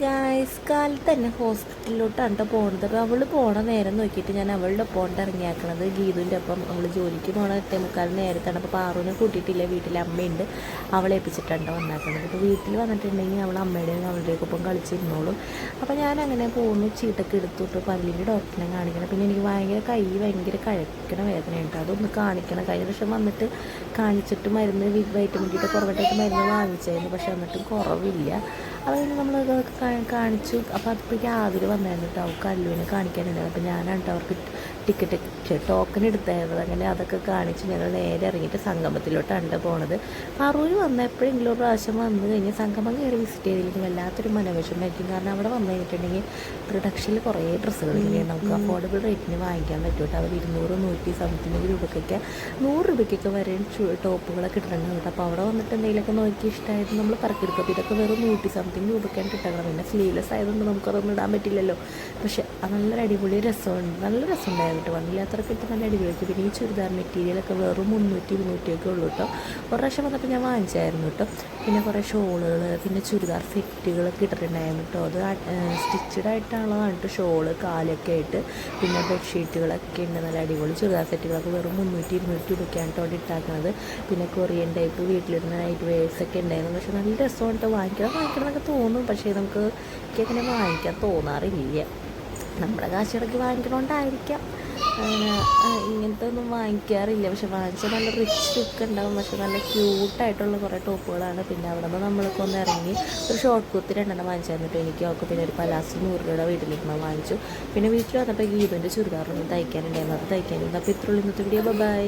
Guys കാലത്ത് തന്നെ ഹോസ്പിറ്റലിലോട്ടാണ് കേട്ടോ പോകുന്നത്. അപ്പോൾ അവൾ പോണ നേരം നോക്കിയിട്ട് ഞാൻ അവളുടെ ഒപ്പം ഇറങ്ങിയാക്കണത്. ഗീതുവിൻ്റെ ഒപ്പം അവൾ ജോലിക്ക് പോകണ 8:45 നേരത്താണ്. അപ്പോൾ പാറുവിനെ കൂട്ടിയിട്ടില്ല, വീട്ടിൽ അമ്മയുണ്ട്, അവളെ ഏൽപ്പിച്ചിട്ടാണ് വന്നാക്കുന്നത്. അപ്പോൾ വീട്ടിൽ വന്നിട്ടുണ്ടെങ്കിൽ അവൾ അമ്മയുടെയും അവളുടെയൊക്കെ ഒപ്പം കളിച്ചിരുന്നോളും. അപ്പോൾ ഞാൻ അങ്ങനെ പോകുന്നു, ചീട്ടൊക്കെ എടുത്തിട്ട് പല്ലിൻ്റെ ഡോക്ടറിനെ കാണിക്കണം. പിന്നെ എനിക്ക് ഭയങ്കര കഴിക്കണ വേദനയുണ്ട്, അതൊന്ന് കാണിക്കണം. കഴിഞ്ഞ ദിവസം വന്നിട്ട് കാണിച്ചിട്ട് മരുന്ന് വൈറ്റമിൻ ഡിയുടെ കുറവായിട്ട് മരുന്ന് വാങ്ങിച്ചായിരുന്നു, പക്ഷെ എന്നിട്ടും കുറവില്ല. അപ്പോൾ പിന്നെ നമ്മളതൊക്കെ കാണിച്ചു. അപ്പോൾ അതിപ്പോഴേക്കും ആതിര് വന്നായിരുന്നു കേട്ടോ, അവർക്ക് അല്ലുവിനെ കാണിക്കാനുണ്ടായിരുന്നു. അപ്പോൾ ഞാനാണ് കേട്ടോ അവർക്ക് ടോക്കൺ എടുത്തായിരുന്നത്. അങ്ങനെ അതൊക്കെ കാണിച്ച് ഞങ്ങൾ നേരെ ഇറങ്ങിയിട്ട് സംഗമത്തിലോട്ടാണ് പോണത്. പറൂര് വന്ന എപ്പോഴെങ്കിലും ഒരു പ്രാവശ്യം വന്നു കഴിഞ്ഞാൽ സംഗമം കയറി വിസിറ്റ് ചെയ്തില്ലെങ്കിൽ വല്ലാത്തൊരു മനോവിഷമായിരിക്കും. കാരണം അവിടെ വന്നു കഴിഞ്ഞിട്ടുണ്ടെങ്കിൽ പ്രൊഡക്ഷനിൽ കുറേ ഡ്രസ്സുകൾ ഇങ്ങനെയാണ് നമുക്ക് അഫോർഡബിൾ റേറ്റിന് വാങ്ങിക്കാൻ പറ്റും കേട്ടോ. അവർ 200 സംതിങ് രൂപയ്ക്കൊക്കെ 100 രൂപയ്ക്കൊക്കെ വരെ ടോപ്പുകളൊക്കെ ഇട്ടിട്ടുണ്ട് കേട്ടോ. അപ്പോൾ അവിടെ വന്നിട്ട് എന്തെങ്കിലുമൊക്കെ നോക്കി ഇഷ്ടമായിട്ട് നമ്മൾ പറക്കെടുക്കും. അപ്പോൾ ഇതൊക്കെ വെറും 100 സംതിങ് രൂപയ്ക്കാണ് കിട്ടണം. പിന്നെ സ്ലീവ്ലെസ് ആയതുകൊണ്ട് നമുക്കതൊന്നും ഇടാൻ പറ്റില്ലല്ലോ. പക്ഷേ അത് നല്ലൊരു അടിപൊളി രസമുണ്ട്, നല്ല രസമുണ്ടായിരുന്നു കേട്ടോ. വന്നില്ലാത്തവർക്ക് ഇട്ട് നല്ല അടിപൊളിയായിട്ട്. പിന്നെ ഈ ചുരിദാർ മെറ്റീരിയലൊക്കെ വെറും 300-200 ഒക്കെ ഉള്ളൂ കേട്ടോ. ഒരു പ്രാവശ്യം വന്നപ്പോൾ ഞാൻ വാങ്ങിച്ചായിരുന്നു കേട്ടോ. പിന്നെ കുറേ ഷോളുകൾ, പിന്നെ ചുരിദാർ സെറ്റുകളൊക്കെ ഇട്ടിട്ടുണ്ടായിരുന്നു കേട്ടോ. അത് സ്റ്റിച്ചഡ് ആയിട്ടുള്ളതാണ് കേട്ടോ, ഷോള് കാലൊക്കെ ആയിട്ട്. പിന്നെ ബെഡ്ഷീറ്റുകളൊക്കെ ഉണ്ട്, നല്ല അടിപൊളി ചുരിദാർ സെറ്റുകളൊക്കെ വെറും 300-200 രൂപയ്ക്കാണ് കേട്ടോ അവിടെ ഇട്ടാക്കുന്നത്. പിന്നെ കൊറിയൻ ടൈപ്പ് വീട്ടിലിരുന്ന നൈറ്റ് വെയേഴ്സൊക്കെ ഉണ്ടായിരുന്നു. പക്ഷേ നല്ല രസമാണ് കേട്ടോ. വാങ്ങിക്കണമെന്നൊക്കെ തോന്നും, പക്ഷേ നമുക്ക് അങ്ങനെ വാങ്ങിക്കാൻ തോന്നാറില്ല. നമ്മുടെ കാശിറക്കി വാങ്ങിക്കണോണ്ടായിരിക്കാം ഇങ്ങനത്തെ ഒന്നും വാങ്ങിക്കാറില്ല. പക്ഷെ വാങ്ങിച്ചാൽ നല്ല റിച്ച് ലുക്ക് ഉണ്ടാകും. പക്ഷെ നല്ല ക്യൂട്ടായിട്ടുള്ള കുറേ ടോപ്പുകളാണ്. പിന്നെ അവിടെ നിന്ന് നമ്മൾക്ക് ഒന്ന് ഇറങ്ങി ഒരു ഷോർട്ട് കുർത്തി 2 വാങ്ങിച്ചായിരുന്നു കേട്ടോ എനിക്ക്. അവർക്ക് പിന്നെ ഒരു പലാസി 100 രൂപയുടെ വീട്ടിലിരുന്ന് വാങ്ങിച്ചു. പിന്നെ വീട്ടിൽ വന്നപ്പോൾ ഗീതുവിൻ്റെ ചുരിദാറൊന്നും തയ്ക്കാനുണ്ടായിരുന്നു, അത് തയ്ക്കാനിരുന്നു. അപ്പോൾ ഇത്രയുള്ള ഇന്നത്തെ വീഡിയോ. ബൈ.